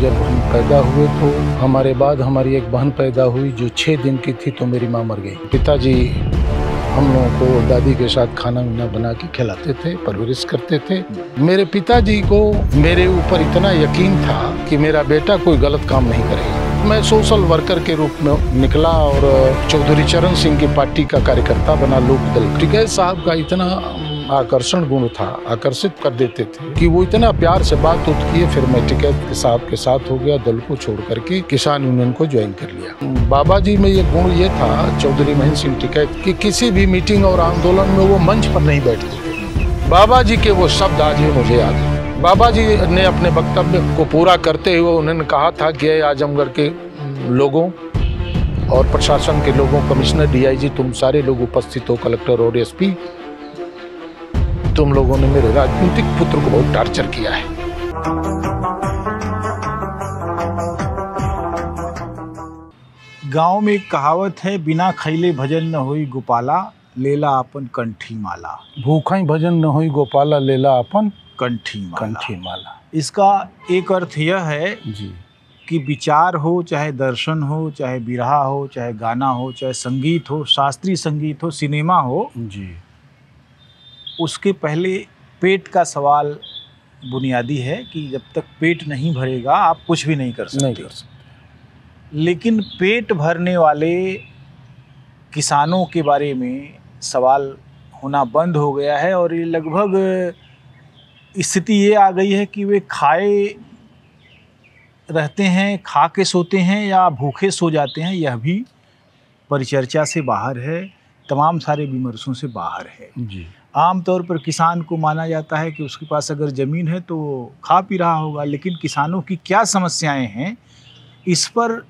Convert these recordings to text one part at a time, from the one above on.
जब हम पैदा हुए तो हमारे बाद हमारी एक बहन पैदा हुई जो 6 दिन की थी, तो मेरी माँ मर गई। पिताजी हम लोगों को दादी के साथ खाना वाना बना के खिलाते थे, परवरिश करते थे। मेरे पिताजी को मेरे ऊपर इतना यकीन था कि मेरा बेटा कोई गलत काम नहीं करेगा। मैं सोशल वर्कर के रूप में निकला और चौधरी चरण सिंह की पार्टी का कार्यकर्ता बना, लोकदल। टिकैत साहब का इतना आकर्षण गुण था, आकर्षित कर देते थे कि वो इतना प्यार से बात किए। फिर मैं टिकैत साहब के साथ हो गया, दल को छोड़ करके किसान यूनियन को ज्वाइन कर लिया। बाबा जी में ये गुण ये था, चौधरी महेंद्र सिंह टिकैत, कि किसी भी मीटिंग और आंदोलन में वो मंच पर नहीं बैठते थे। बाबा जी के वो शब्द आज भी मुझे याद है। बाबा जी ने अपने वक्तव्य को पूरा करते हुए उन्होंने कहा था कि आजमगढ़ के लोगों और प्रशासन के लोगों, कमिश्नर, डीआईजी, तुम सारे लोग उपस्थित हो, कलेक्टर और एसपी, तुम लोगों ने मेरे राजनीतिक पुत्र को बहुत टॉर्चर किया है। गांव में एक कहावत है, बिना खैले भजन न होई गोपाला, लेला अपन कंठी माला। भूखा ही भजन न होई गोपाला, लेला अपन कंठी माला। इसका एक अर्थ यह है जी कि विचार हो, चाहे दर्शन हो, चाहे बिरहा हो, चाहे गाना हो, चाहे संगीत हो, शास्त्रीय संगीत हो, सिनेमा हो जी, उसके पहले पेट का सवाल बुनियादी है कि जब तक पेट नहीं भरेगा आप कुछ भी नहीं कर सकते। लेकिन पेट भरने वाले किसानों के बारे में सवाल होना बंद हो गया है और ये लगभग स्थिति ये आ गई है कि वे खाए रहते हैं, खा के सोते हैं या भूखे सो जाते हैं। यह भी परिचर्चा से बाहर है, तमाम सारे विमर्शों से बाहर है। जी। आमतौर पर किसान को माना जाता है कि उसके पास अगर ज़मीन है तो खा पी रहा होगा, लेकिन किसानों की क्या समस्याएं हैं इस पर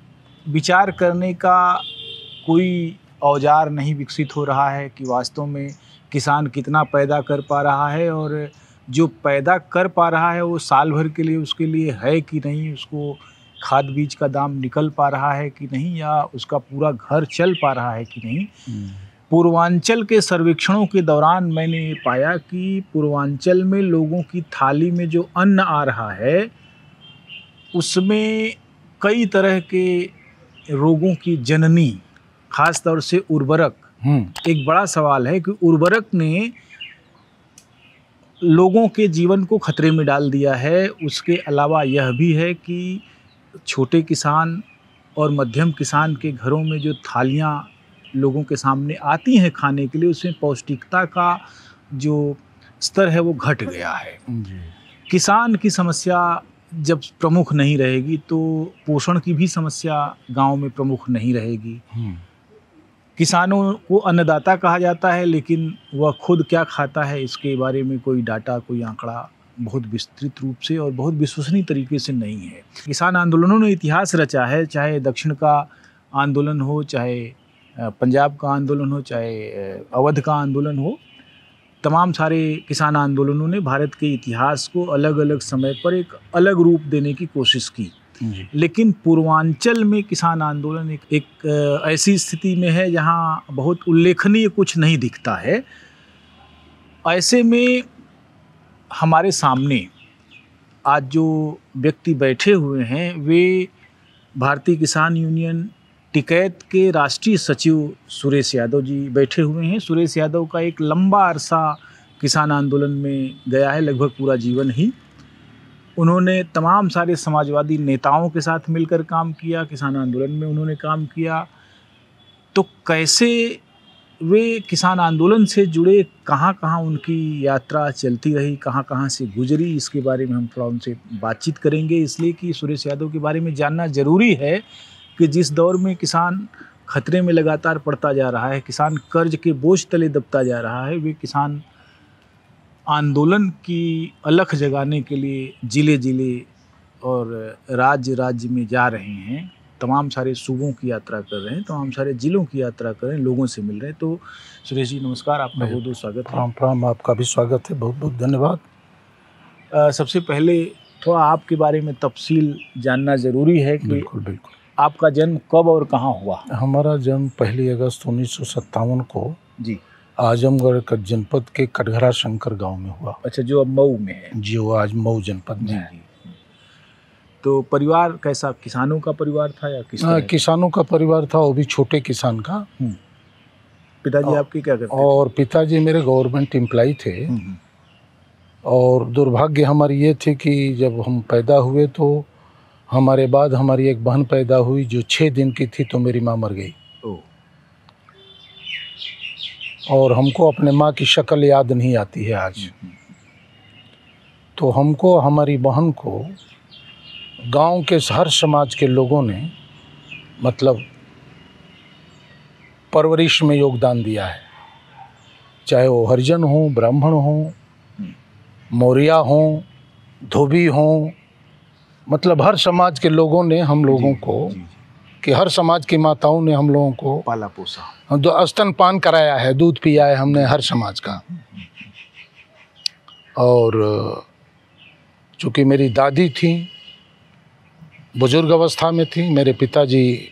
विचार करने का कोई औजार नहीं विकसित हो रहा है कि वास्तव में किसान कितना पैदा कर पा रहा है और जो पैदा कर पा रहा है वो साल भर के लिए उसके लिए है कि नहीं, उसको खाद बीज का दाम निकल पा रहा है कि नहीं, या उसका पूरा घर चल पा रहा है कि नहीं। पूर्वांचल के सर्वेक्षणों के दौरान मैंने पाया कि पूर्वांचल में लोगों की थाली में जो अन्न आ रहा है उसमें कई तरह के रोगों की जननी, खास तौर से उर्वरक एक बड़ा सवाल है कि उर्वरक ने लोगों के जीवन को खतरे में डाल दिया है। उसके अलावा यह भी है कि छोटे किसान और मध्यम किसान के घरों में जो थालियाँ लोगों के सामने आती हैं खाने के लिए, उसमें पौष्टिकता का जो स्तर है वो घट गया है। किसान की समस्या जब प्रमुख नहीं रहेगी तो पोषण की भी समस्या गांव में प्रमुख नहीं रहेगी। किसानों को अन्नदाता कहा जाता है, लेकिन वह खुद क्या खाता है इसके बारे में कोई डाटा, कोई आंकड़ा बहुत विस्तृत रूप से और बहुत विश्वसनीय तरीके से नहीं है। किसान आंदोलनों ने इतिहास रचा है, चाहे दक्षिण का आंदोलन हो, चाहे पंजाब का आंदोलन हो, चाहे अवध का आंदोलन हो। तमाम सारे किसान आंदोलनों ने भारत के इतिहास को अलग अलग समय पर एक अलग रूप देने की कोशिश की। लेकिन पूर्वांचल में किसान आंदोलन एक ऐसी स्थिति में है जहां बहुत उल्लेखनीय कुछ नहीं दिखता है। ऐसे में हमारे सामने आज जो व्यक्ति बैठे हुए हैं वे भारतीय किसान यूनियन टिकैत के राष्ट्रीय सचिव सुरेश यादव जी बैठे हुए हैं। सुरेश यादव का एक लंबा अरसा किसान आंदोलन में गया है, लगभग पूरा जीवन ही। उन्होंने तमाम सारे समाजवादी नेताओं के साथ मिलकर काम किया, किसान आंदोलन में उन्होंने काम किया। तो कैसे वे किसान आंदोलन से जुड़े, कहाँ कहाँ उनकी यात्रा चलती रही, कहाँ कहाँ से गुजरी, इसके बारे में हम थोड़ा उनसे बातचीत करेंगे। इसलिए कि सुरेश यादव के बारे में जानना ज़रूरी है कि जिस दौर में किसान खतरे में लगातार पड़ता जा रहा है, किसान कर्ज के बोझ तले दबता जा रहा है, वे किसान आंदोलन की अलख जगाने के लिए जिले जिले और राज्य राज्य में जा रहे हैं, तमाम सारे सूबों की यात्रा कर रहे हैं, तमाम सारे जिलों की यात्रा कर रहे हैं, लोगों से मिल रहे हैं। तो सुरेश जी नमस्कार, आपका बहुत बहुत स्वागत है। प्रणाम, आपका भी स्वागत है, बहुत बहुत धन्यवाद। सबसे पहले थोड़ा आपके बारे में तफसील जानना ज़रूरी है कि बिल्कुल आपका जन्म कब और कहाँ हुआ? हमारा जन्म 1 अगस्त 1957 को जी आजमगढ़ का जनपद के कटघरा शंकर गांव में हुआ। अच्छा, जो अब मऊ में है। जी, वो आज मऊ जनपद में है। तो परिवार कैसा, किसानों का परिवार था या किस तरह का? किसानों का परिवार था, वो भी छोटे किसान का। पिताजी आपके क्या करते थे? और पिताजी मेरे गवर्नमेंट एम्प्लॉय थे। और दुर्भाग्य हमारी ये थी कि जब हम पैदा हुए तो हमारे बाद हमारी एक बहन पैदा हुई जो 6 दिन की थी, तो मेरी माँ मर गई। और हमको अपने माँ की शक्ल याद नहीं आती है आज। तो हमको, हमारी बहन को गांव के हर समाज के लोगों ने मतलब परवरिश में योगदान दिया है, चाहे वो हरिजन हो, ब्राह्मण हो, मौर्या हो, धोबी हो, मतलब हर समाज के लोगों ने हम लोगों को, कि हर समाज की माताओं ने हम लोगों को पाला पोसा, स्तनपान कराया है, दूध पिया है हमने हर समाज का। और चूँकि मेरी दादी थी, बुजुर्ग अवस्था में थी, मेरे पिताजी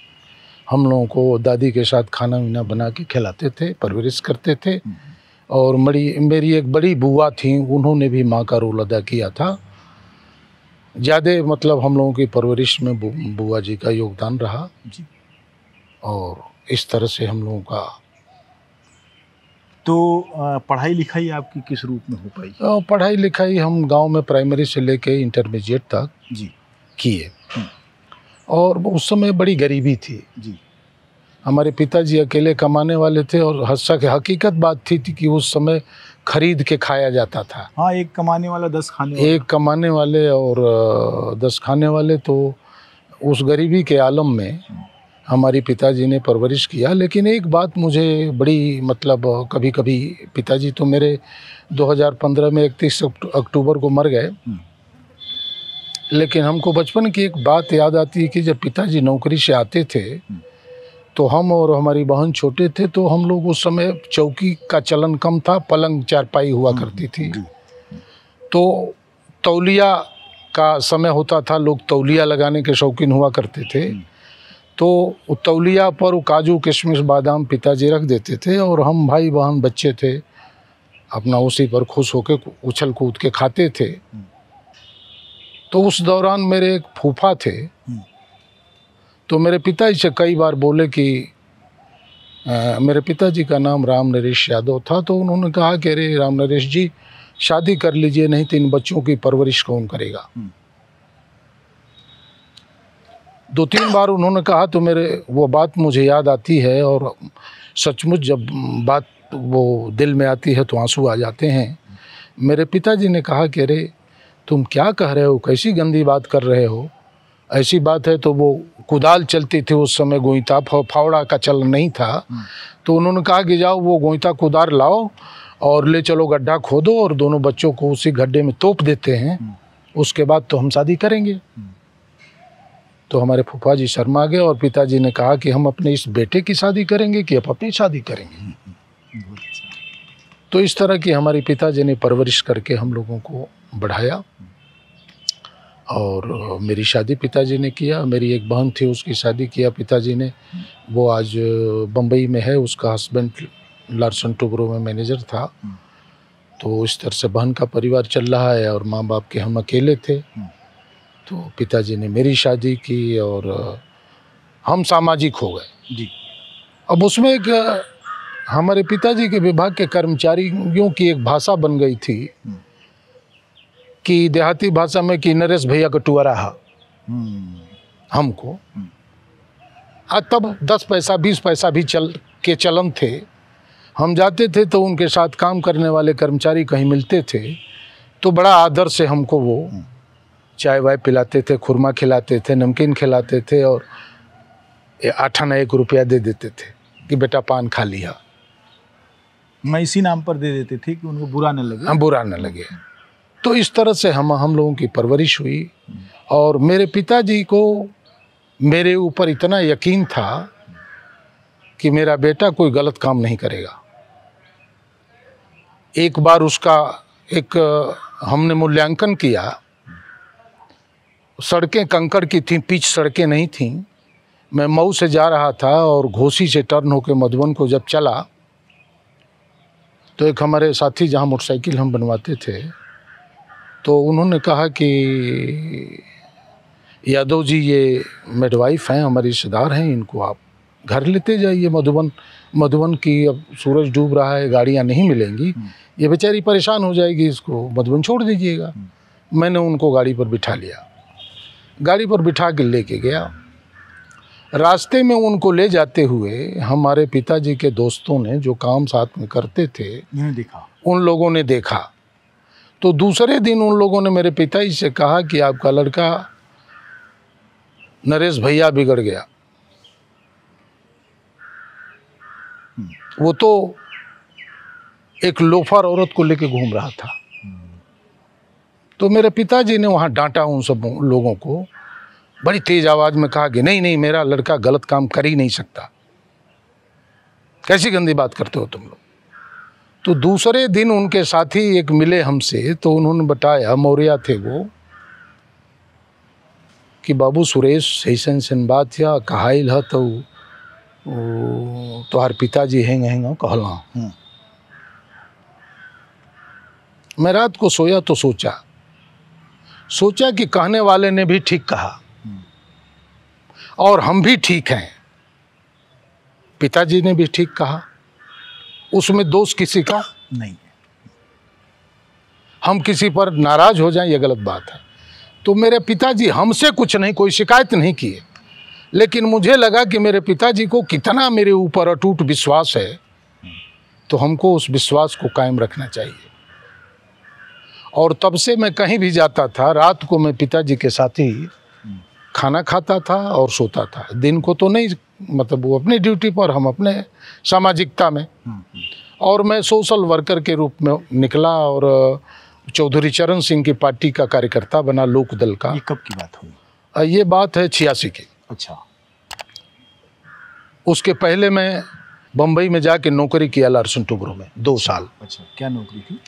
हम लोगों को दादी के साथ खाना वाना बना के खिलाते थे, परवरिश करते थे। और मेरी एक बड़ी बुआ थी, उन्होंने भी माँ का रोल अदा किया था। ज़्यादा मतलब हम लोगों की परवरिश में बुआ जी का योगदान रहा जी। और इस तरह से हम लोगों का। तो पढ़ाई लिखाई आपकी किस रूप में हो पाई? पढ़ाई लिखाई हम गांव में प्राइमरी से लेके इंटरमीडिएट तक जी किए। और उस समय बड़ी गरीबी थी जी। हमारे पिताजी अकेले कमाने वाले थे और हकीकत बात थी कि उस समय खरीद के खाया जाता था। हाँ, एक कमाने वाला 10 खाने वाला। एक कमाने वाले और 10 खाने वाले। तो उस गरीबी के आलम में हमारी पिताजी ने परवरिश किया। लेकिन एक बात मुझे बड़ी मतलब, कभी कभी पिताजी तो मेरे 2015 में 31 अक्टूबर को मर गए, लेकिन हमको बचपन की एक बात याद आती है कि जब पिताजी नौकरी से आते थे तो हम और हमारी बहन छोटे थे, तो हम लोग उस समय चौकी का चलन कम था, पलंग चारपाई हुआ करती थी। तो तौलिया का समय होता था, लोग तौलिया लगाने के शौकीन हुआ करते थे। तो तौलिया पर काजू किशमिश बादाम पिताजी रख देते थे और हम भाई बहन बच्चे थे, अपना उसी पर खुश होकर उछल कूद के खाते थे। तो उस दौरान मेरे एक फूफा थे, तो मेरे पिताजी से कई बार बोले कि मेरे पिताजी का नाम राम नरेश यादव था, तो उन्होंने कहा कि अरे राम नरेश जी, शादी कर लीजिए, नहीं तो इन बच्चों की परवरिश कौन करेगा। 2-3 बार उन्होंने कहा, तो मेरे वो बात मुझे याद आती है। और सचमुच जब बात वो दिल में आती है तो आंसू आ जाते हैं। मेरे पिताजी ने कहा कि अरे तुम क्या कह रहे हो, कैसी गंदी बात कर रहे हो, ऐसी बात है तो वो कुदाल चलती थी उस समय, गोईता फावड़ा का चलन नहीं था। तो उन्होंने कहा कि जाओ वो गोईता कुदार लाओ और ले चलो, गड्ढा खोदो और दोनों बच्चों को उसी गड्ढे में तोप देते हैं, उसके बाद तो हम शादी करेंगे। तो हमारे फूफा जी शर्मा गए और पिताजी ने कहा कि हम अपने इस बेटे की शादी करेंगे कि अपनी शादी करेंगे। तो इस तरह की हमारे पिताजी ने परवरिश करके हम लोगों को बढ़ाया। और मेरी शादी पिताजी ने किया। मेरी एक बहन थी, उसकी शादी किया पिताजी ने। वो आज बम्बई में है, उसका हस्बैंड लार्सन टुब्रो में मैनेजर था। तो इस तरह से बहन का परिवार चल रहा है और माँ बाप के हम अकेले थे। तो पिताजी ने मेरी शादी की और हम सामाजिक हो गए जी। अब उसमें एक हमारे पिताजी के विभाग के कर्मचारियों की एक भाषा बन गई थी कि देहाती भाषा में कि नरेश भैया का टुअरा है हमको। तब 10 पैसा 20 पैसा भी चलन थे। हम जाते थे तो उनके साथ काम करने वाले कर्मचारी कहीं मिलते थे तो बड़ा आदर से हमको वो चाय वाय पिलाते थे, खुरमा खिलाते थे, नमकीन खिलाते थे और 8 आना 1 रुपया दे देते थे कि बेटा पान खा लिया। मैं इसी नाम पर दे देते थे कि उनको बुरा न लगे। हाँ, बुरा न लगे। तो इस तरह से हम लोगों की परवरिश हुई। और मेरे पिताजी को मेरे ऊपर इतना यकीन था कि मेरा बेटा कोई गलत काम नहीं करेगा। एक बार उसका हमने मूल्यांकन किया, सड़कें कंकड़ की थीं, पिच सड़कें नहीं थीं। मैं मऊ से जा रहा था और घोसी से टर्न होकर मधुबन को जब चला तो एक हमारे साथी जहाँ मोटरसाइकिल हम बनवाते थे तो उन्होंने कहा कि यादव जी ये मिडवाइफ हैं, हमारे रिश्तेदार हैं, इनको आप घर लेते जाइए मधुबन की अब सूरज डूब रहा है, गाड़ियाँ नहीं मिलेंगी, ये बेचारी परेशान हो जाएगी, इसको मधुबन छोड़ दीजिएगा। मैंने उनको गाड़ी पर बिठा लिया, गाड़ी पर बिठा के लेके गया। रास्ते में उनको ले जाते हुए हमारे पिताजी के दोस्तों ने, जो काम साथ में करते थे, उन लोगों ने देखा। तो दूसरे दिन उन लोगों ने मेरे पिताजी से कहा कि आपका लड़का नरेश भैया बिगड़ गया। वो तो एक लोफर औरत को लेके घूम रहा था। तो मेरे पिताजी ने वहाँ डांटा उन सब लोगों को, बड़ी तेज आवाज में कहा कि नहीं नहीं, मेरा लड़का गलत काम कर ही नहीं सकता, कैसी गंदी बात करते हो तुम लोग। तो दूसरे दिन उनके साथी एक मिले हमसे, तो उन्होंने बताया, मौर्या थे वो, कि बाबू सुरेश ऐसन सन बात या कहाइल है तो तोहार पिताजी हैंगे कहला। मैं रात को सोया तो सोचा कि कहने वाले ने भी ठीक कहा और हम भी ठीक हैं, पिताजी ने भी ठीक कहा, उसमें दोष किसी का नहीं। हम किसी पर नाराज हो जाएं, यह गलत बात है। तो मेरे पिताजी हमसे कुछ नहीं, कोई शिकायत नहीं किए, लेकिन मुझे लगा कि मेरे पिताजी को कितना मेरे ऊपर अटूट विश्वास है, तो हमको उस विश्वास को कायम रखना चाहिए। और तब से मैं कहीं भी जाता था, रात को मैं पिताजी के साथ ही खाना खाता था और सोता था। दिन को तो नहीं, मतलब वो अपनी ड्यूटी पर, हम अपने सामाजिकता में। और मैं सोशल वर्कर के रूप में निकला और चौधरी चरण सिंह की पार्टी का कार्यकर्ता बना, लोक दल का। ये कब की बात हुई? ये बात है 86 की। अच्छा। उसके पहले मैं बम्बई में जाके नौकरी किया, लार्सन टुब्रो में 2 साल। अच्छा, क्या नौकरी थी?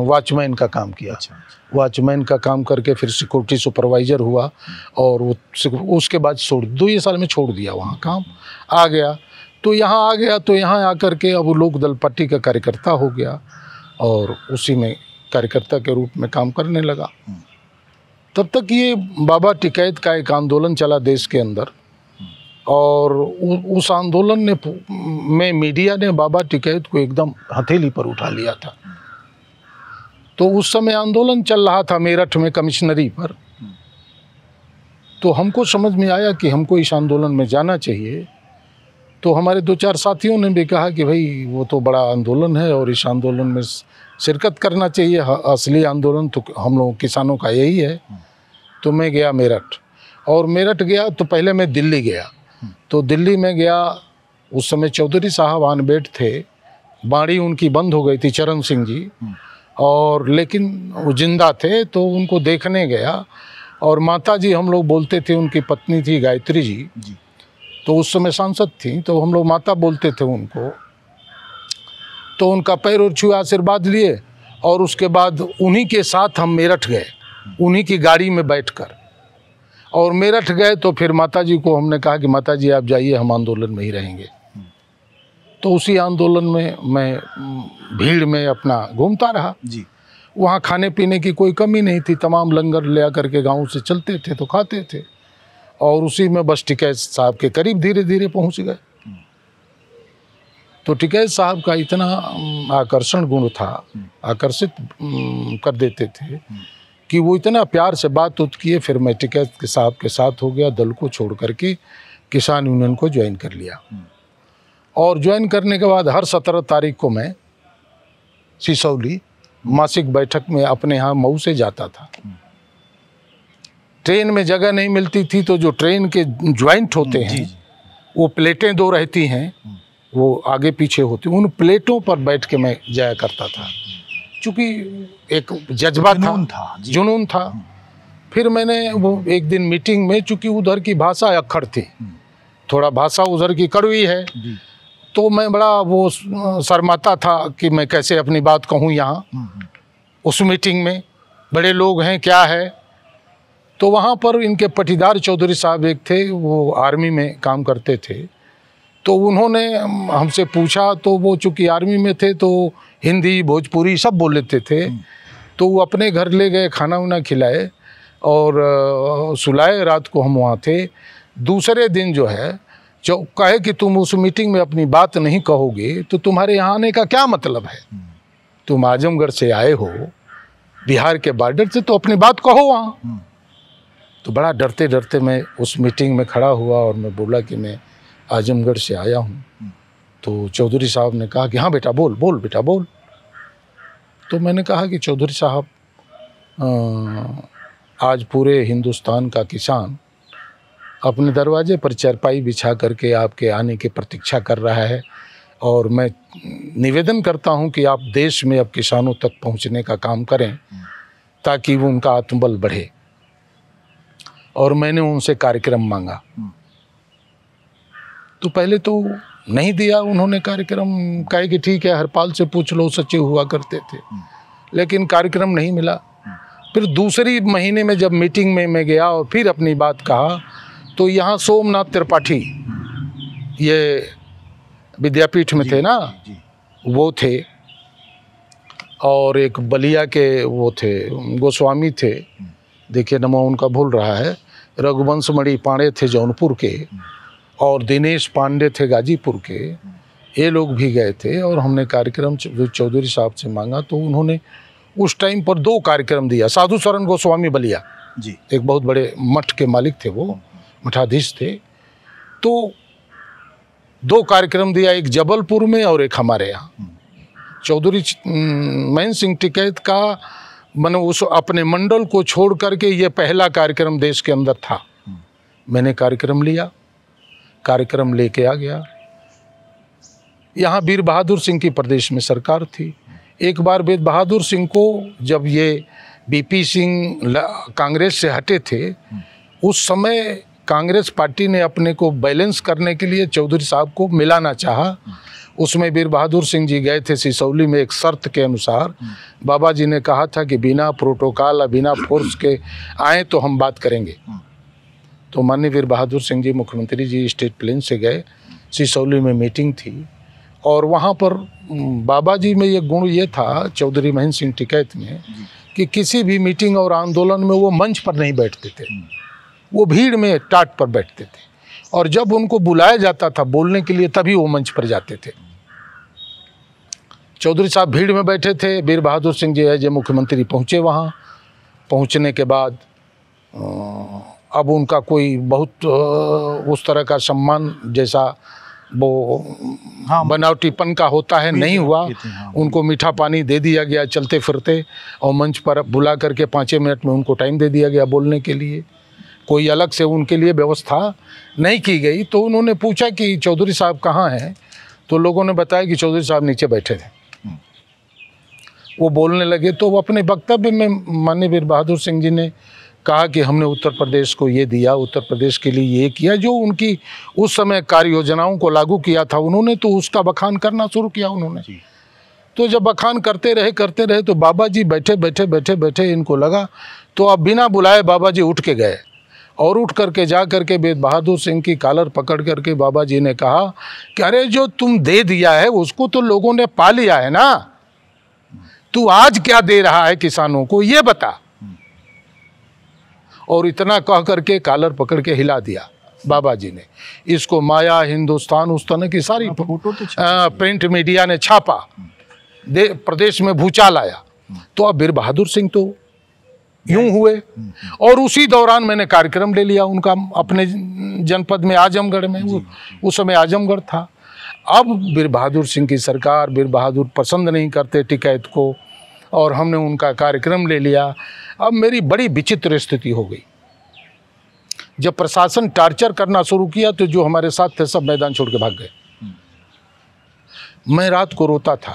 वॉचमैन का काम किया। अच्छा। वॉचमैन का काम करके फिर सिक्योरिटी सुपरवाइजर हुआ, और उसके बाद 2 साल में छोड़ दिया वहाँ काम, आ गया। तो यहाँ आ गया, तो यहाँ आकर के अब लोक दल पार्टी का कार्यकर्ता हो गया, और उसी में कार्यकर्ता के रूप में काम करने लगा। तब तक ये बाबा टिकैत का एक आंदोलन चला देश के अंदर, और उस आंदोलन में मीडिया ने बाबा टिकैत को एकदम हथेली पर उठा लिया था। तो उस समय आंदोलन चल रहा था मेरठ में कमिश्नरी पर। तो हमको समझ में आया कि हमको इस आंदोलन में जाना चाहिए। तो हमारे 2-4 साथियों ने भी कहा कि भाई वो तो बड़ा आंदोलन है और इस आंदोलन में शिरकत करना चाहिए, असली आंदोलन तो हम लोग किसानों का यही है। तो मैं गया मेरठ, और मेरठ गया तो पहले मैं दिल्ली गया। तो दिल्ली में गया, उस समय चौधरी साहब आनबेट थे, बाड़ी उनकी बंद हो गई थी, चरण सिंह जी, और लेकिन वो जिंदा थे। तो उनको देखने गया, और माता जी हम लोग बोलते थे, उनकी पत्नी थी गायत्री जी, तो उस समय सांसद थी, तो हम लोग माता बोलते थे उनको। तो उनका पैर और छुआ, आशीर्वाद लिए, और उसके बाद उन्हीं के साथ हम मेरठ गए, उन्हीं की गाड़ी में बैठकर। और मेरठ गए तो फिर माता जी को हमने कहा कि माता जी आप जाइए, हम आंदोलन में ही रहेंगे। तो उसी आंदोलन में मैं भीड़ में अपना घूमता रहा जी। वहाँ खाने पीने की कोई कमी नहीं थी, तमाम लंगर ले आकर के गाँव से चलते थे तो खाते थे, और उसी में बस टिकैत साहब के करीब धीरे धीरे पहुँच गए। तो टिकैत साहब का इतना आकर्षण गुण था, आकर्षित कर देते थे कि वो इतना प्यार से बात किए। फिर मैं टिकैत के साहब के साथ हो गया, दल को छोड़ करके किसान यूनियन को ज्वाइन कर लिया। और ज्वाइन करने के बाद हर 17 तारीख को मैं सिसौली मासिक बैठक में अपने यहाँ मऊ से जाता था। ट्रेन में जगह नहीं मिलती थी, तो जो ट्रेन के ज्वाइंट होते हैं वो प्लेटें 2 रहती हैं, वो आगे पीछे होती, उन प्लेटों पर बैठ के मैं जाया करता था, चूँकि एक जज्बा था, जुनून था। फिर मैंने वो एक दिन मीटिंग में, चूँकि उधर की भाषा अक्खड़ थी, थोड़ा भाषा उधर की कड़वी है, तो मैं बड़ा वो शर्माता था कि मैं कैसे अपनी बात कहूँ यहाँ उस मीटिंग में, बड़े लोग हैं क्या है। तो वहाँ पर इनके पटीदार चौधरी साहब एक थे, वो आर्मी में काम करते थे। तो उन्होंने हमसे पूछा, तो वो चूँकि आर्मी में थे तो हिंदी भोजपुरी सब बोल लेते थे। तो वो अपने घर ले गए, खाना वाना खिलाए, और सुलाए रात को हम वहाँ थे। दूसरे दिन जो है जो कहे कि तुम उस मीटिंग में अपनी बात नहीं कहोगे तो तुम्हारे यहाँ आने का क्या मतलब है। तुम आजमगढ़ से आए हो, बिहार के बॉर्डर से, तो अपनी बात कहो वहाँ। तो बड़ा डरते डरते मैं उस मीटिंग में खड़ा हुआ और मैं बोला कि मैं आजमगढ़ से आया हूँ। तो चौधरी साहब ने कहा कि हाँ बेटा बोल, बोल बेटा बोल। तो मैंने कहा कि चौधरी साहब, आज पूरे हिंदुस्तान का किसान अपने दरवाजे पर चारपाई बिछा करके आपके आने की प्रतीक्षा कर रहा है, और मैं निवेदन करता हूं कि आप देश में अब किसानों तक पहुंचने का काम करें ताकि वो उनका आत्मबल बढ़े। और मैंने उनसे कार्यक्रम मांगा, तो पहले तो नहीं दिया उन्होंने कार्यक्रम। कहे कि ठीक है, हरपाल से पूछ लो, सचिव हुआ करते थे, लेकिन कार्यक्रम नहीं मिला। फिर दूसरी महीने में जब मीटिंग में मैं गया और फिर अपनी बात कहा, तो यहाँ सोमनाथ त्रिपाठी, ये विद्यापीठ में थे ना, वो थे, और एक बलिया के वो थे, गोस्वामी थे, देखिए नाम उनका भूल रहा है, रघुवंश मणि पांडे थे जौनपुर के, और दिनेश पांडे थे गाजीपुर के। ये लोग भी गए थे और हमने कार्यक्रम चौधरी साहब से मांगा, तो उन्होंने उस टाइम पर 2 कार्यक्रम दिया। साधु शरण गोस्वामी बलिया जी, एक बहुत बड़े मठ के मालिक थे, वो मठाधीश थे, तो 2 कार्यक्रम दिया, एक जबलपुर में और एक हमारे यहाँ। चौधरी महेंद्र सिंह टिकैत का मैंने उस अपने मंडल को छोड़ करके ये पहला कार्यक्रम देश के अंदर था। मैंने कार्यक्रम लिया, कार्यक्रम लेके आ गया। यहाँ वीर बहादुर सिंह की प्रदेश में सरकार थी। एक बार वीर बहादुर सिंह को, जब ये बीपी सिंह कांग्रेस से हटे थे, उस समय कांग्रेस पार्टी ने अपने को बैलेंस करने के लिए चौधरी साहब को मिलाना चाहा। उसमें वीर बहादुर सिंह जी गए थे सिसौली में, एक शर्त के अनुसार बाबा जी ने कहा था कि बिना प्रोटोकॉल या बिना फोर्स के आए तो हम बात करेंगे। तो माननीय वीर बहादुर सिंह जी मुख्यमंत्री जी स्टेट प्लेन से गए, सिसौली में मीटिंग थी, और वहाँ पर बाबा जी में ये गुण ये था चौधरी महेंद्र सिंह टिकैत में कि किसी भी मीटिंग और आंदोलन में वो मंच पर नहीं बैठते थे, वो भीड़ में टाट पर बैठते थे, और जब उनको बुलाया जाता था बोलने के लिए तभी वो मंच पर जाते थे। चौधरी साहब भीड़ में बैठे थे, वीर बहादुर सिंह जी एज ए मुख्यमंत्री पहुँचे। वहाँ पहुँचने के बाद अब उनका कोई बहुत उस तरह का सम्मान जैसा वो बनावटीपन का होता है नहीं हुआ। उनको मीठा पानी दे दिया गया चलते फिरते, और मंच पर बुला करके 5 मिनट में उनको टाइम दे दिया गया बोलने के लिए। कोई अलग से उनके लिए व्यवस्था नहीं की गई। तो उन्होंने पूछा कि चौधरी साहब कहाँ हैं, तो लोगों ने बताया कि चौधरी साहब नीचे बैठे थे। वो बोलने लगे तो वो अपने वक्तव्य में माननीय वीर बहादुर सिंह जी ने कहा कि हमने उत्तर प्रदेश को ये दिया, उत्तर प्रदेश के लिए ये किया, जो उनकी उस समय कार्य योजनाओं को लागू किया था उन्होंने, तो उसका बखान करना शुरू किया उन्होंने। तो जब बखान करते रहे तो बाबा जी बैठे इनको लगा, तो अब बिना बुलाए बाबा जी उठ के गए, और उठ करके जा करके वीर बहादुर सिंह की कॉलर पकड़ करके बाबा जी ने कहा कि अरे जो तुम दे दिया है उसको तो लोगों ने पा लिया है ना, तू आज क्या दे रहा है किसानों को ये बता। और इतना कह करके कॉलर पकड़ के हिला दिया बाबा जी ने। इसको माया हिंदुस्तान उस तरह की सारी प्रिंट मीडिया ने छापा, प्रदेश में भूचाल आया। तो अब वीर बहादुर सिंह तो यूं हुए, और उसी दौरान मैंने कार्यक्रम ले लिया उनका अपने जनपद में आजमगढ़ में। उस समय आजमगढ़ था। अब वीर बहादुर सिंह की सरकार, वीर बहादुर पसंद नहीं करते टिकैत को, और हमने उनका कार्यक्रम ले लिया। अब मेरी बड़ी विचित्र स्थिति हो गई। जब प्रशासन टार्चर करना शुरू किया तो जो हमारे साथ थे सब मैदान छोड़ के भाग गए। मैं रात को रोता था,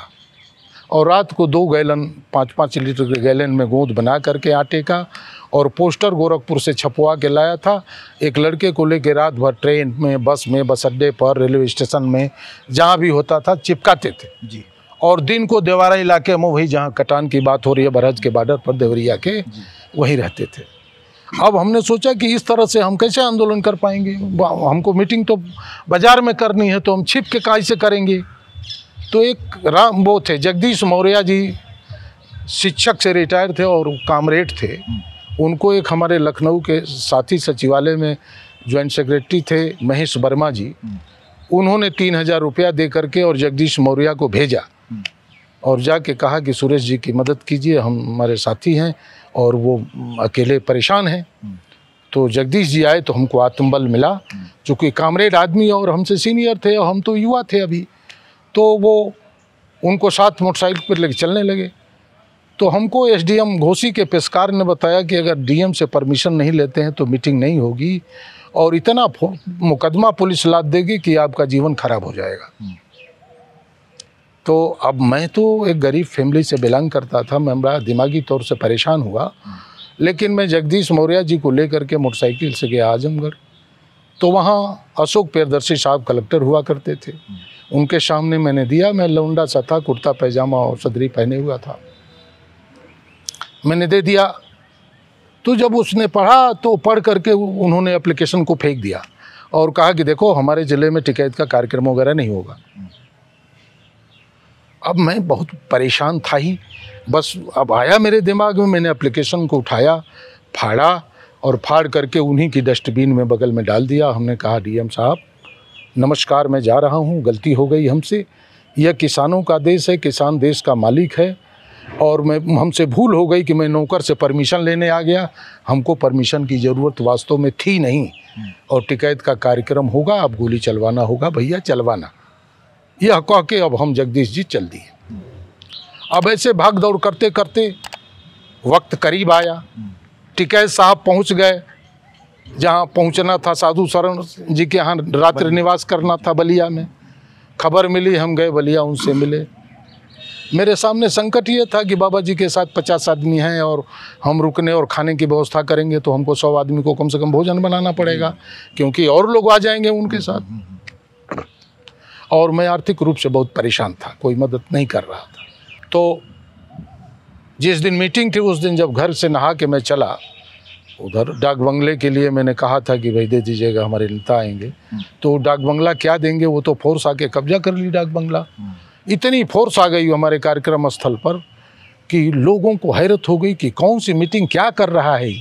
और रात को 2 गैलन 5-5 लीटर के गैलन में गोंद बना करके आटे का, और पोस्टर गोरखपुर से छपवा के लाया था। एक लड़के को लेके रात भर ट्रेन में, बस में, बस अड्डे पर, रेलवे स्टेशन में, जहाँ भी होता था चिपकाते थे जी। और दिन को देवारा इलाके में, वही जहाँ कटान की बात हो रही है बरहज के बॉर्डर पर, देवरिया के, वहीं रहते थे। अब हमने सोचा कि इस तरह से हम कैसे आंदोलन कर पाएंगे, हमको मीटिंग तो बाजार में करनी है, तो हम छिप के कैसे करेंगे। तो एक राम वो थे जगदीश मौर्य जी, शिक्षक से रिटायर थे और कामरेड थे, उनको एक हमारे लखनऊ के साथी सचिवालय में ज्वाइंट सेक्रेटरी थे महेश वर्मा जी, उन्होंने 3000 रुपया दे करके और जगदीश मौर्य को भेजा और जाके कहा कि सुरेश जी की मदद कीजिए, हम हमारे साथी हैं और वो अकेले परेशान हैं। तो जगदीश जी आए तो हमको आत्मबल मिला, चूँकि कामरेड आदमी और हमसे सीनियर थे और हम तो युवा थे अभी, तो वो उनको साथ मोटरसाइकिल पर लेके चलने लगे। तो हमको एसडीएम घोसी के पेशकार ने बताया कि अगर डीएम से परमिशन नहीं लेते हैं तो मीटिंग नहीं होगी और इतना मुकदमा पुलिस लाद देगी कि आपका जीवन खराब हो जाएगा। तो अब मैं तो एक गरीब फैमिली से बिलोंग करता था, मैं बड़ा दिमागी तौर से परेशान हुआ, लेकिन मैं जगदीश मौर्य जी को लेकर के मोटरसाइकिल से गया आजमगढ़। तो वहाँ अशोक प्रियदर्शी साहब कलेक्टर हुआ करते थे, उनके सामने मैंने दिया। मैं लौंडा सा था, कुर्ता पैजामा और सदरी पहने हुआ था, मैंने दे दिया। तो जब उसने पढ़ा तो पढ़ करके उन्होंने एप्लीकेशन को फेंक दिया और कहा कि देखो हमारे ज़िले में टिकैत का कार्यक्रम वगैरह नहीं होगा। अब मैं बहुत परेशान था ही, बस अब आया मेरे दिमाग में, मैंने एप्लीकेशन को उठाया, फाड़ा और फाड़ करके उन्हीं की डस्टबिन में बगल में डाल दिया। हमने कहा डीएम साहब नमस्कार, मैं जा रहा हूँ, गलती हो गई हमसे, यह किसानों का देश है, किसान देश का मालिक है और हमसे भूल हो गई कि मैं नौकर से परमिशन लेने आ गया। हमको परमिशन की ज़रूरत वास्तव में थी नहीं और टिकैत का कार्यक्रम होगा, अब गोली चलवाना होगा, भैया चलवाना, यह कह के अब हम जगदीश जी चल दिए। अब ऐसे भाग दौड़ करते करते वक्त करीब आया, टिकैत साहब पहुंच गए जहां पहुंचना था, साधु शरण जी के यहाँ रात्रि निवास करना था बलिया में। खबर मिली, हम गए बलिया, उनसे मिले। मेरे सामने संकट ये था कि बाबा जी के साथ 50 आदमी हैं और हम रुकने और खाने की व्यवस्था करेंगे तो हमको 100 आदमी को कम से कम भोजन बनाना पड़ेगा, क्योंकि और लोग आ जाएंगे उनके साथ। और मैं आर्थिक रूप से बहुत परेशान था, कोई मदद नहीं कर रहा था। तो जिस दिन मीटिंग थी उस दिन जब घर से नहा के मैं चला उधर डाक बंगले के लिए, मैंने कहा था कि भाई दे दीजिएगा, हमारे नेता आएंगे। तो डाक बंगला क्या देंगे, वो तो फोर्स आके कब्जा कर ली डाक बंगला। इतनी फोर्स आ गई हमारे कार्यक्रम स्थल पर कि लोगों को हैरत हो गई कि कौन सी मीटिंग क्या कर रहा है।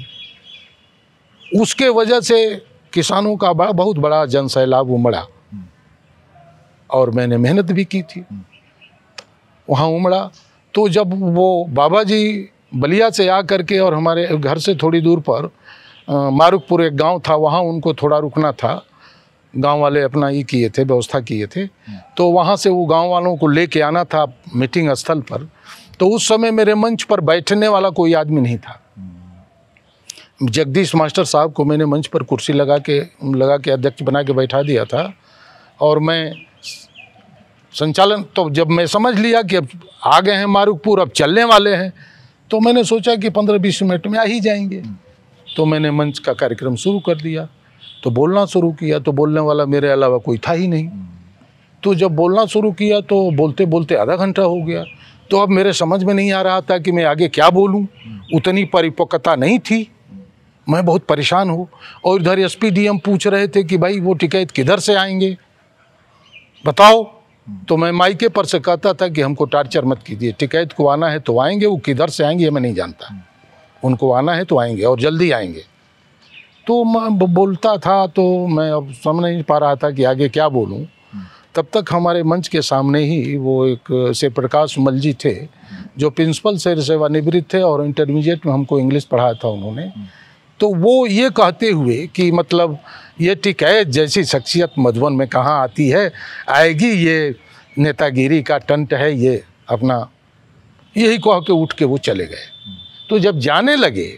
उसके वजह से किसानों का बहुत बड़ा जन सैलाब उमड़ा और मैंने मेहनत भी की थी, वहाँ उमड़ा। तो जब वो बाबा जी बलिया से आ करके और हमारे घर से थोड़ी दूर पर मारुकपुर एक गांव था, वहाँ उनको थोड़ा रुकना था, गांव वाले अपना ये किए थे, व्यवस्था किए थे। तो वहाँ से वो गांव वालों को लेके आना था मीटिंग स्थल पर। तो उस समय मेरे मंच पर बैठने वाला कोई आदमी नहीं था। जगदीश मास्टर साहब को मैंने मंच पर कुर्सी लगा के अध्यक्ष बना के बैठा दिया था और मैं संचालन। तो जब मैं समझ लिया कि अब आ गए हैं मारुकपुर, अब चलने वाले हैं, तो मैंने सोचा कि 15-20 मिनट में आ ही जाएंगे। तो मैंने मंच का कार्यक्रम शुरू कर दिया, तो बोलना शुरू किया। तो बोलने वाला मेरे अलावा कोई था ही नहीं। तो जब बोलना शुरू किया तो बोलते बोलते आधा घंटा हो गया। तो अब मेरे समझ में नहीं आ रहा था कि मैं आगे क्या बोलूं, उतनी परिपक्वता नहीं थी, मैं बहुत परेशान हूँ। और इधर एसपी डीएम पूछ रहे थे कि भाई वो टिकैत किधर से आएंगे बताओ। तो मैं माइके पर से कहता था कि हमको टार्चर मत कीजिए, टिकैत को आना है तो आएंगे, वो किधर से आएंगे मैं नहीं जानता, उनको आना है तो आएंगे और जल्दी आएंगे। तो मैं बोलता था, तो मैं अब समझ नहीं पा रहा था कि आगे क्या बोलूं। तब तक हमारे मंच के सामने ही वो एक से प्रकाश मल जी थे, जो प्रिंसिपल से सेवानिवृत्त थे और इंटरमीडिएट में हमको इंग्लिश पढ़ाया था उन्होंने। तो वो ये कहते हुए कि मतलब ये टिकैत जैसी शख्सियत मधुबन में कहाँ आती है, आएगी, ये नेतागिरी का टंट है, ये अपना, यही कह के उठ के वो चले गए। तो जब जाने लगे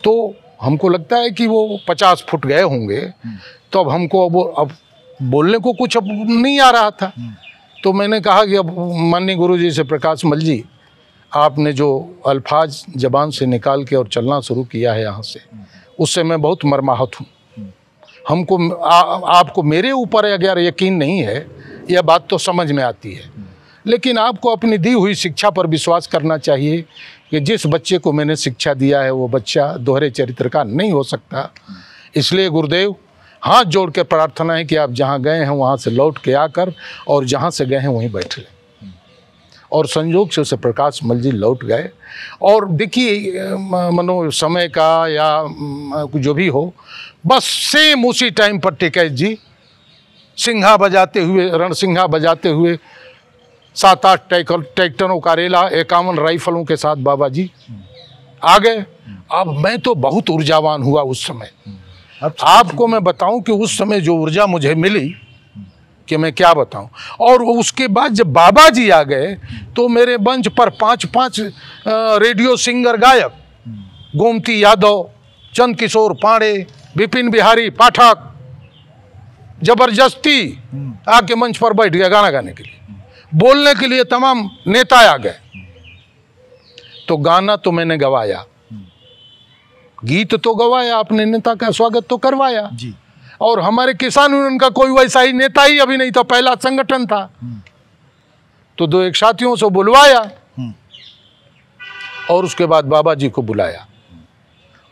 तो हमको लगता है कि वो 50 फुट गए होंगे। तो अब हमको अब बोलने को कुछ अब नहीं आ रहा था। तो मैंने कहा कि अब माननीय गुरुजी से प्रकाश मल जी, आपने जो अल्फाज ज़बान से निकाल के और चलना शुरू किया है यहाँ से, उससे मैं बहुत मर्माहत हूँ। हमको आपको मेरे ऊपर अगर यकीन नहीं है, यह बात तो समझ में आती है, लेकिन आपको अपनी दी हुई शिक्षा पर विश्वास करना चाहिए कि जिस बच्चे को मैंने शिक्षा दिया है वो बच्चा दोहरे चरित्र का नहीं हो सकता। इसलिए गुरुदेव, हाथ जोड़ के प्रार्थना है कि आप जहाँ गए हैं वहाँ से लौट के आकर और जहाँ से गए हैं वहीं बैठ लें। और संयोग से उसे प्रकाश मल जी लौट गए। और देखिए मनो समय का या जो भी हो, बस सेम उसी टाइम पर टिकैत जी सिंघा बजाते हुए, रणसिंघा बजाते हुए 7-8 ट्रैक्टरों का रेला 51 राइफलों के साथ बाबा जी आ गए। अब मैं तो बहुत ऊर्जावान हुआ उस समय। आपको मैं बताऊं कि उस समय जो ऊर्जा मुझे मिली कि मैं क्या बताऊं। और उसके बाद जब बाबा जी आ गए तो मेरे मंच पर 5-5 रेडियो सिंगर गायक, गोमती यादव, चंद किशोर पांडे, विपिन बिहारी पाठक, जबरदस्ती आके मंच पर बैठ गया गाना गाने के लिए, बोलने के लिए तमाम नेता आ गए। तो गाना तो मैंने गवाया, गीत तो गवाया, अपने नेता का स्वागत तो करवाया जी। और हमारे किसान यूनियन का कोई वैसा ही नेता ही अभी नहीं था, पहला संगठन था। तो 2-1 साथियों से बुलवाया और उसके बाद बाबा जी को बुलाया।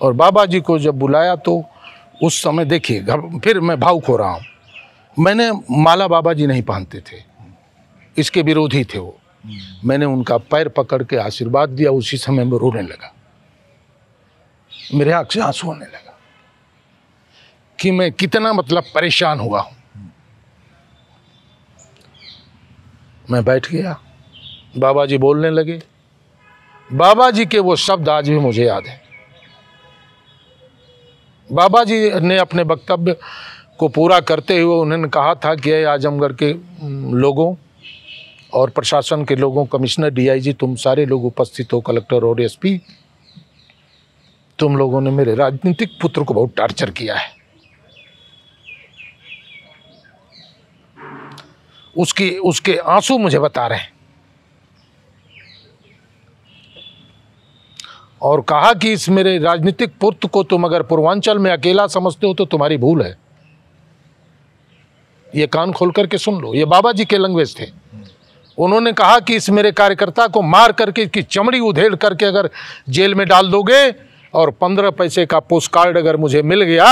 और बाबा जी को जब बुलाया तो उस समय देखिए, फिर मैं भावुक हो रहा हूँ, मैंने माला बाबा जी नहीं पहनते थे, इसके विरोधी थे वो। मैंने उनका पैर पकड़ के आशीर्वाद दिया। उसी समय में रोने लगा, मेरे आंख से आंसू आने लगा कि मैं कितना मतलब परेशान हुआ हूं। मैं बैठ गया, बाबा जी बोलने लगे। बाबा जी के वो शब्द आज भी मुझे याद है। बाबा जी ने अपने वक्तव्य को पूरा करते हुए उन्होंने कहा था कि आजमगढ़ के लोगों और प्रशासन के लोगों, कमिश्नर, डीआईजी, तुम सारे लोग उपस्थित हो, कलेक्टर और एसपी, तुम लोगों ने मेरे राजनीतिक पुत्र को बहुत टॉर्चर किया है। उसके आंसू मुझे बता रहे हैं। और कहा कि इस मेरे राजनीतिक पुत्र को तुम अगर पूर्वांचल में अकेला समझते हो तो तुम्हारी भूल है। ये कान खोल करके सुन लो, ये बाबा जी के लैंग्वेज थे। उन्होंने कहा कि इस मेरे कार्यकर्ता को मार करके इसकी चमड़ी उधेड़ करके अगर जेल में डाल दोगे और 15 पैसे का पोस्ट कार्ड अगर मुझे मिल गया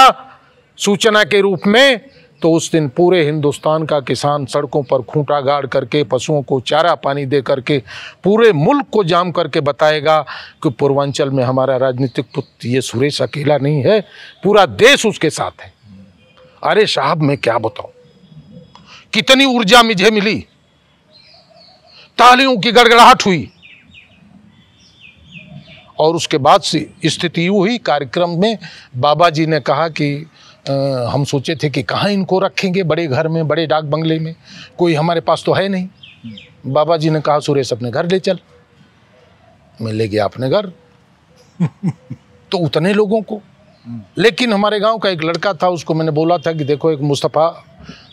सूचना के रूप में, तो उस दिन पूरे हिंदुस्तान का किसान सड़कों पर खूंटा गाड़ करके, पशुओं को चारा पानी दे करके, पूरे मुल्क को जाम करके बताएगा कि पूर्वांचल में हमारा राजनीतिक पुत्र ये सुरेश अकेला नहीं है, पूरा देश उसके साथ है। अरे साहब, मैं क्या बताऊं, कितनी ऊर्जा मुझे मिली, तालियों की गड़गड़ाहट हुई। और उसके बाद से स्थिति यूं हुई, कार्यक्रम में बाबा जी ने कहा कि हम सोचे थे कि कहाँ इनको रखेंगे, बड़े घर में, बड़े डाक बंगले में, कोई हमारे पास तो है नहीं। बाबा जी ने कहा सुरेश अपने घर ले चल। मैं ले गया अपने घर। तो उतने लोगों को, लेकिन हमारे गांव का एक लड़का था, उसको मैंने बोला था कि देखो, एक मुस्तफ़ा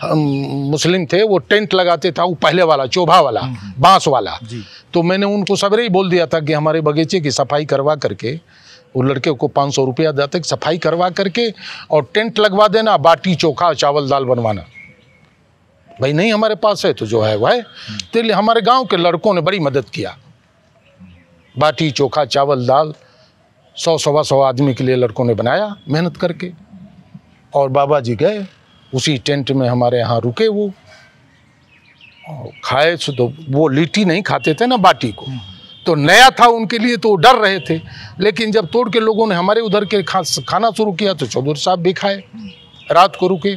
मुस्लिम थे, वो टेंट लगाते था, वो पहले वाला चोभा वाला बांस वाला। तो मैंने उनको सवेरे ही बोल दिया था कि हमारे बगीचे की सफाई करवा करके, वो लड़के को 500 रुपया देते, सफाई करवा करके और टेंट लगवा देना, बाटी चोखा चावल दाल बनवाना। भाई नहीं हमारे पास है तो जो है वह है। तो हमारे गांव के लड़कों ने बड़ी मदद किया, बाटी चोखा चावल दाल 100-125 आदमी के लिए लड़कों ने बनाया मेहनत करके। और बाबा जी गए, उसी टेंट में हमारे यहाँ रुके, वो खाए। तो वो लिट्टी नहीं खाते थे ना, बाटी को, तो नया था उनके लिए, तो डर रहे थे। लेकिन जब तोड़ के लोगों ने हमारे उधर के खाना शुरू किया तो चौधरी साहब भी खाए, रात को रुके।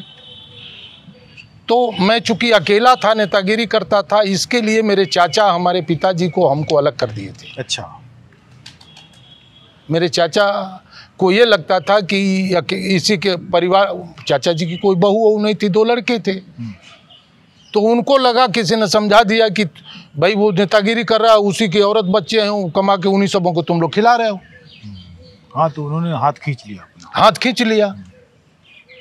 तो मैं चूंकि अकेला था, नेतागिरी करता था, इसके लिए मेरे चाचा हमारे पिताजी को हमको अलग कर दिए थे। अच्छा। मेरे चाचा को ये लगता था कि इसी के परिवार, चाचा जी की कोई बहू नहीं थी, 2 लड़के थे। तो उनको लगा, किसी ने समझा दिया कि भाई वो नेतागिरी कर रहा है, उसी की औरत बच्चे हैं, कमा के उन्हीं सबों को तुम लोग खिला रहे हो। हाँ, तो उन्होंने हाथ खींच लिया अपना। हाथ खींच लिया।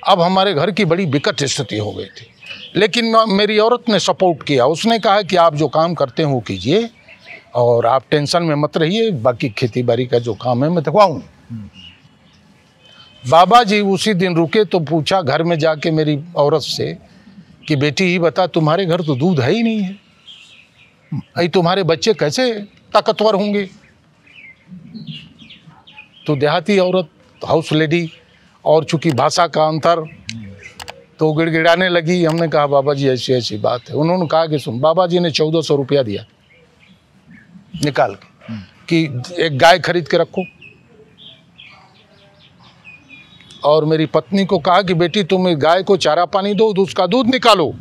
अब हमारे घर की बड़ी विकट स्थिति हो गई थी, लेकिन मेरी औरत ने सपोर्ट किया। उसने कहा कि आप जो काम करते हो कीजिए और आप टेंशन में मत रहिए, बाकी खेती बाड़ी का जो काम है मैं दिखवाऊँ। बाबा जी उसी दिन रुके तो पूछा घर में जाके मेरी औरत से कि बेटी ही बता, तुम्हारे घर तो दूध है ही नहीं है, अरे तुम्हारे बच्चे कैसे ताकतवर होंगे। तो देहाती औरत, हाउस लेडी, और चूंकि भाषा का अंतर, तो गिड़गिड़ाने लगी। हमने कहा बाबा जी ऐसी ऐसी बात है। उन्होंने कहा कि सुन, बाबा जी ने 1400 रुपया दिया निकाल के कि एक गाय खरीद के रखो। और मेरी पत्नी को कहा कि बेटी तुम गाय को चारा पानी दो, उसका दूध निकालो,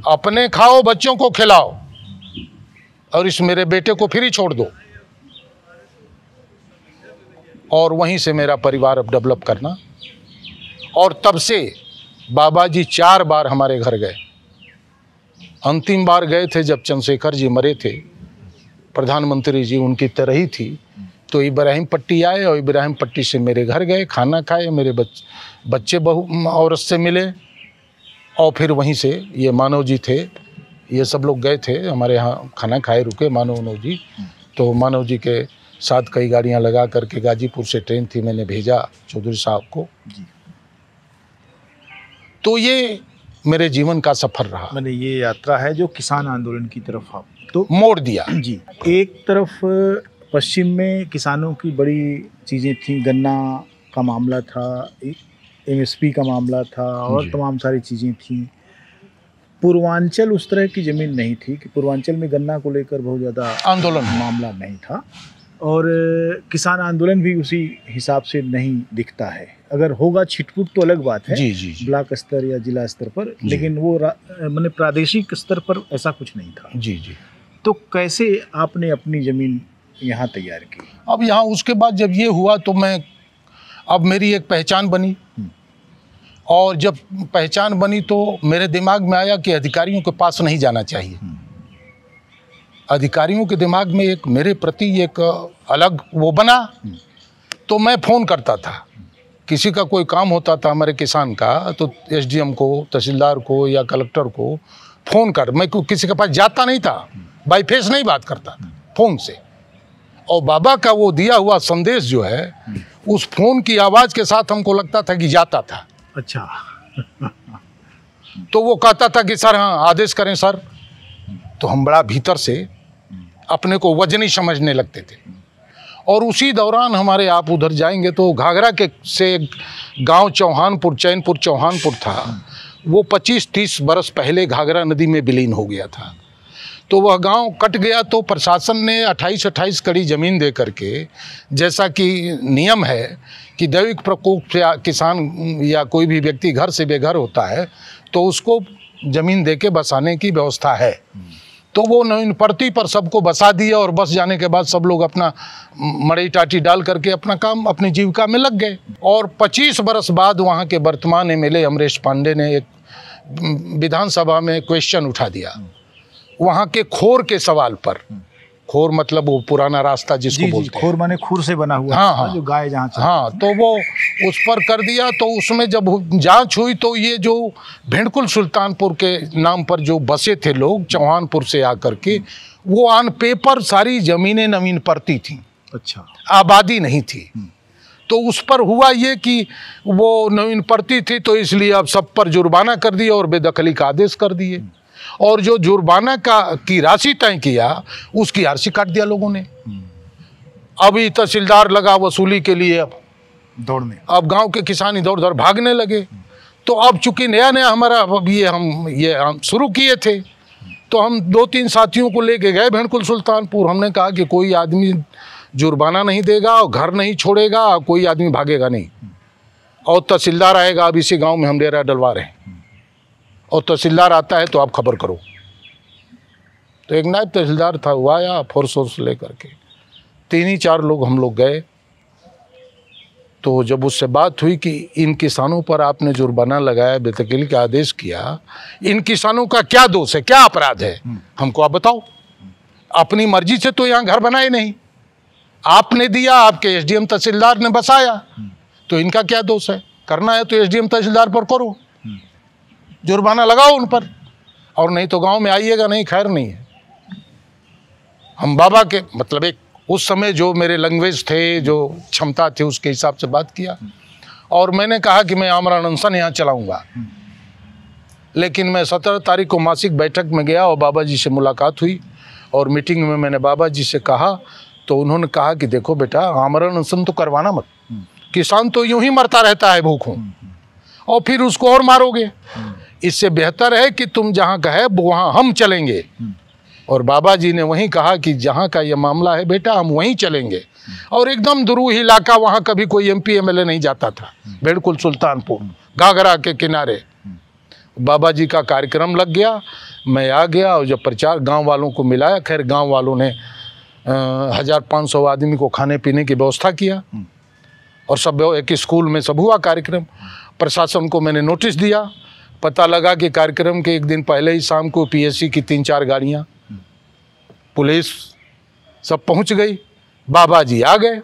अपने खाओ, बच्चों को खिलाओ, और इस मेरे बेटे को फिर ही छोड़ दो। और वहीं से मेरा परिवार अब डेवलप करना। और तब से बाबा जी 4 बार हमारे घर गए। अंतिम बार गए थे जब चंद्रशेखर जी मरे थे, प्रधानमंत्री जी उनकी तरह ही थी, तो इब्राहिम पट्टी आए और इब्राहिम पट्टी से मेरे घर गए, खाना खाए, मेरे बच्चे बहू औरत से मिले, और फिर वहीं से ये मानव जी थे, ये सब लोग गए थे हमारे यहाँ, खाना खाए, रुके मानव जी। तो मानव जी के साथ कई गाड़ियाँ लगा करके गाजीपुर से ट्रेन थी, मैंने भेजा चौधरी साहब को। तो ये मेरे जीवन का सफ़र रहा। मैंने ये यात्रा है जो किसान आंदोलन की तरफ आप तो मोड़ दिया जी। एक तरफ पश्चिम में किसानों की बड़ी चीज़ें थी, गन्ना का मामला था, एमएसपी का मामला था, और तमाम सारी चीज़ें थी। पूर्वांचल उस तरह की ज़मीन नहीं थी कि पूर्वांचल में गन्ना को लेकर बहुत ज़्यादा आंदोलन मामला नहीं था, और किसान आंदोलन भी उसी हिसाब से नहीं दिखता है। अगर होगा छिटपुट तो अलग बात है, जी। ब्लॉक स्तर या जिला स्तर पर, लेकिन वो मैंने प्रादेशिक स्तर पर ऐसा कुछ नहीं था। जी। तो कैसे आपने अपनी ज़मीन यहाँ तैयार की? अब यहाँ उसके बाद जब ये हुआ तो अब मेरी एक पहचान बनी, और जब पहचान बनी तो मेरे दिमाग में आया कि अधिकारियों के पास नहीं जाना चाहिए। अधिकारियों के दिमाग में एक मेरे प्रति एक अलग वो बना। तो मैं फ़ोन करता था, किसी का कोई काम होता था हमारे किसान का, तो एसडीएम को, तहसीलदार को या कलेक्टर को फ़ोन कर, मैं किसी के पास जाता नहीं था, बाई फेस नहीं बात करता, फ़ोन से। और बाबा का वो दिया हुआ संदेश जो है, उस फ़ोन की आवाज़ के साथ हमको लगता था कि जाता था। अच्छा। तो वो कहता था कि सर हाँ आदेश करें सर, तो हम बड़ा भीतर से अपने को वजनी समझने लगते थे। और उसी दौरान हमारे, आप उधर जाएंगे तो घाघरा के से गांव चौहानपुर, चैनपुर चौहानपुर था, वो 25-30 बरस पहले घाघरा नदी में विलीन हो गया था। तो वह गांव कट गया, तो प्रशासन ने 28-28 कड़ी ज़मीन दे करके, जैसा कि नियम है कि दैविक प्रकोप से किसान या कोई भी व्यक्ति घर से बेघर होता है तो उसको ज़मीन दे के बसाने की व्यवस्था है। तो वो नवीन परती पर सबको बसा दिया, और बस जाने के बाद सब लोग अपना मड़ई टाटी डाल करके अपना काम, अपनी जीविका में लग गए। और 25 बरस बाद वहाँ के वर्तमान एमएलए अमरेश पांडे ने एक विधानसभा में क्वेश्चन उठा दिया वहाँ के खोर के सवाल पर। खोर मतलब वो पुराना रास्ता जिसको बोलते हैं। खोर माने खूर से बना हुआ, हाँ, जो गाय जहाँ चलती। हाँ, तो वो उस पर कर दिया। तो उसमें जब जांच हुई तो ये जो भिंडकुल सुल्तानपुर के नाम पर जो बसे थे लोग चौहानपुर से आकर के, वो ऑन पेपर सारी ज़मीनें नवीन परती थी। अच्छा। आबादी नहीं थी। तो उस पर हुआ ये कि वो नवीन परती थी, तो इसलिए अब सब पर जुर्माना कर दिया और बेदखली का आदेश कर दिए। और जो जुर्माना की राशि तय किया, उसकी आरसी काट दिया लोगों ने। अभी तहसीलदार लगा वसूली के लिए अब दौड़ने, अब गांव के किसान इधर उधर भागने लगे। तो अब चूंकि नया नया हमारा अब ये हम शुरू किए थे, तो हम 2-3 साथियों को लेके गए भिंडकुल सुल्तानपुर। हमने कहा कि कोई आदमी जुर्माना नहीं देगा और घर नहीं छोड़ेगा, कोई आदमी भागेगा नहीं, और तहसीलदार आएगा, अब इसी गाँव में हम डेरा डलवा रहे हैं, और तहसीलदार आता है तो आप खबर करो। तो एक नायब तहसीलदार था, वो आया फोर्स लेकर के, 3-4 लोग हम लोग गए। तो जब उससे बात हुई कि इन किसानों पर आपने जुर्माना लगाया, बेदखली का आदेश किया, इन किसानों का क्या दोष है, क्या अपराध है, हमको आप बताओ। अपनी मर्जी से तो यहाँ घर बनाए नहीं, आपने दिया, आपके एसडीएम तहसीलदार ने बसाया, तो इनका क्या दोष है? करना है तो एसडीएम तहसीलदार पर करो, जुर्माना लगाओ उन पर, और नहीं तो गांव में आइएगा नहीं, खैर नहीं है। हम बाबा के मतलब एक उस समय जो मेरे लैंग्वेज थे, जो क्षमता थी, उसके हिसाब से बात किया। और मैंने कहा कि मैं आमरण अनशन यहाँ चलाऊँगा। लेकिन मैं 17 तारीख को मासिक बैठक में गया और बाबा जी से मुलाकात हुई, और मीटिंग में मैंने बाबा जी से कहा, तो उन्होंने कहा कि देखो बेटा, आमरण अनशन तो करवाना मत, किसान तो यूं ही मरता रहता है भूखों, और फिर उसको और मारोगे। इससे बेहतर है कि तुम जहाँ कहे वहाँ हम चलेंगे, और बाबा जी ने वहीं कहा कि जहाँ का ये मामला है बेटा हम वहीं चलेंगे। और एकदम दुरूही इलाका, वहाँ कभी कोई MP MLA नहीं जाता था, बिल्कुल सुल्तानपुर घाघरा के किनारे। बाबा जी का कार्यक्रम लग गया, मैं आ गया और जब प्रचार गांव वालों को मिलाया, खैर गांव वालों ने 1500 आदमी को खाने पीने की व्यवस्था किया और सब एक स्कूल में सब हुआ कार्यक्रम। प्रशासन को मैंने नोटिस दिया, पता लगा कि कार्यक्रम के एक दिन पहले ही शाम को PSC की 3-4 गाड़ियाँ, पुलिस सब पहुंच गई। बाबा जी आ गए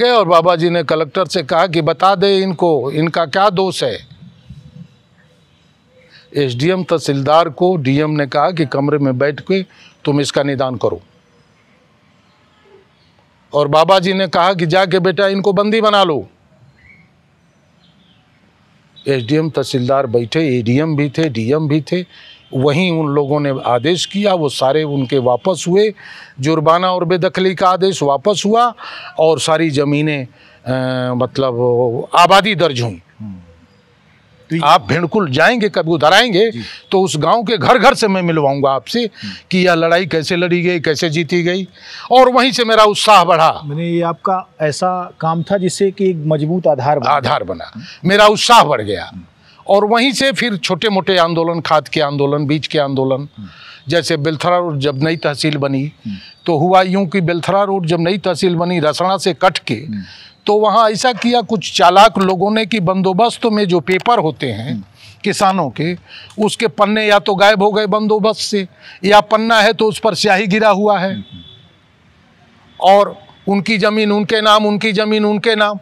और बाबा जी ने कलेक्टर से कहा कि बता दे इनको, इनका क्या दोष है। SDM तहसीलदार को DM ने कहा कि कमरे में बैठ के तुम इसका निदान करो। और बाबा जी ने कहा कि जाके बेटा इनको बंदी बना लो। SDM तहसीलदार बैठे, ADM भी थे, DM भी थे, वहीं उन लोगों ने आदेश किया, वो सारे उनके वापस हुए, जुर्माना और बेदखली का आदेश वापस हुआ और सारी ज़मीनें मतलब आबादी दर्ज हुई। आप भिड़कुल जाएंगे, कभी उधर आएंगे तो उस गांव के घर घर से मैं मिलवाऊंगा आपसे कि यह लड़ाई कैसे लड़ी गई, कैसे जीती गई, और वहीं से मेरा उत्साह बढ़ा। मैंने ये आपका ऐसा काम था जिससे कि एक मजबूत आधार बना, मेरा उत्साह बढ़ गया। और वहीं से फिर छोटे मोटे आंदोलन, खाद के आंदोलन, बीज के आंदोलन, जैसे बेलथरा रोड जब नई तहसील बनी तो हुआ यूं कि बेलथरा रोड जब नई तहसील बनी रसड़ा से कट के, तो वहाँ ऐसा किया कुछ चालाक लोगों ने कि बंदोबस्त में जो पेपर होते हैं किसानों के, उसके पन्ने या तो गायब हो गए बंदोबस्त से, या पन्ना है तो उस पर स्याही गिरा हुआ है, और उनकी ज़मीन उनके नाम, उनकी ज़मीन उनके नाम।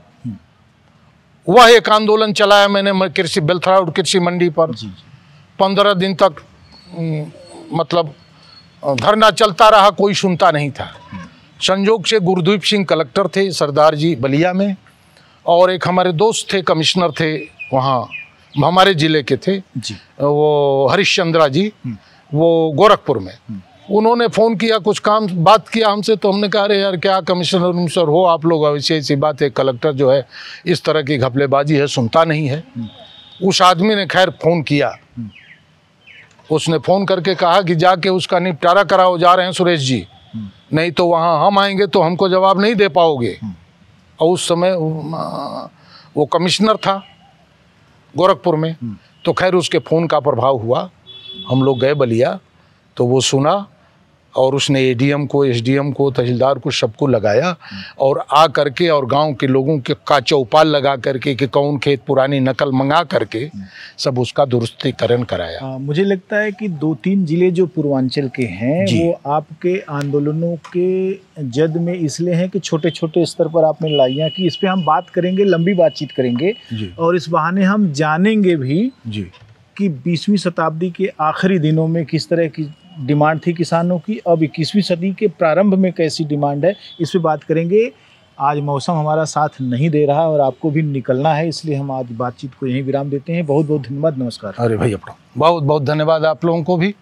वह एक आंदोलन चलाया मैंने कृषि बेलथरा रोड कृषि मंडी पर। 15 दिन तक मतलब धरना चलता रहा, कोई सुनता नहीं था। संजोग से गुरदीप सिंह कलेक्टर थे सरदार जी बलिया में, और एक हमारे दोस्त थे कमिश्नर थे वहाँ हमारे ज़िले के थे जी, वो हरिश्चंद्रा जी, वो गोरखपुर में। उन्होंने फ़ोन किया, कुछ काम बात किया हमसे, तो हमने कहा अरे यार क्या कमिश्नर सर हो आप लोग, ऐसी ऐसी बात है, कलेक्टर जो है इस तरह की घपलेबाजी है, सुनता नहीं है। उस आदमी ने खैर फ़ोन किया, उसने फ़ोन करके कहा कि जाके उसका निपटारा कराओ, जा रहे हैं सुरेश जी, नहीं तो वहाँ हम आएंगे तो हमको जवाब नहीं दे पाओगे। और उस समय वो कमिश्नर था गोरखपुर में, तो खैर उसके फ़ोन का प्रभाव हुआ, हम लोग गए बलिया, तो वो सुना और उसने ADM को, SDM को, तहसीलदार को, सबको लगाया और आ करके और गांव के लोगों के का चौपाल लगा करके कि कौन खेत पुरानी नकल मंगा करके सब उसका दुरुस्तीकरण कराया। मुझे लगता है कि 2-3 जिले जो पूर्वांचल के हैं वो आपके आंदोलनों के जद में इसलिए हैं कि छोटे छोटे स्तर पर आपने लड़ाइयाँ की। इस पर हम बात करेंगे, लंबी बातचीत करेंगे, और इस बहाने हम जानेंगे भी कि 20वीं शताब्दी के आखिरी दिनों में किस तरह की डिमांड थी किसानों की, अब 21वीं सदी के प्रारंभ में कैसी डिमांड है, इस पर बात करेंगे। आज मौसम हमारा साथ नहीं दे रहा और आपको भी निकलना है, इसलिए हम आज बातचीत को यहीं विराम देते हैं। बहुत बहुत धन्यवाद, नमस्कार। अरे भाई अपना बहुत बहुत धन्यवाद आप लोगों को भी।